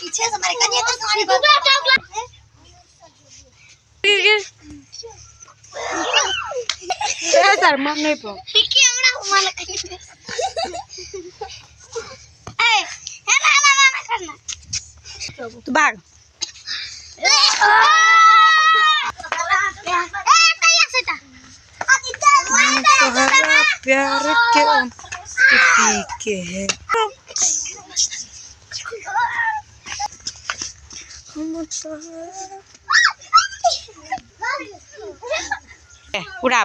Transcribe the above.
पीछे से हमारे कन्या को तुम्हारी सर मन नहीं पो ठीक है हमरा माला कन्या ए ना करना तो भाग प्यार के है उड़ा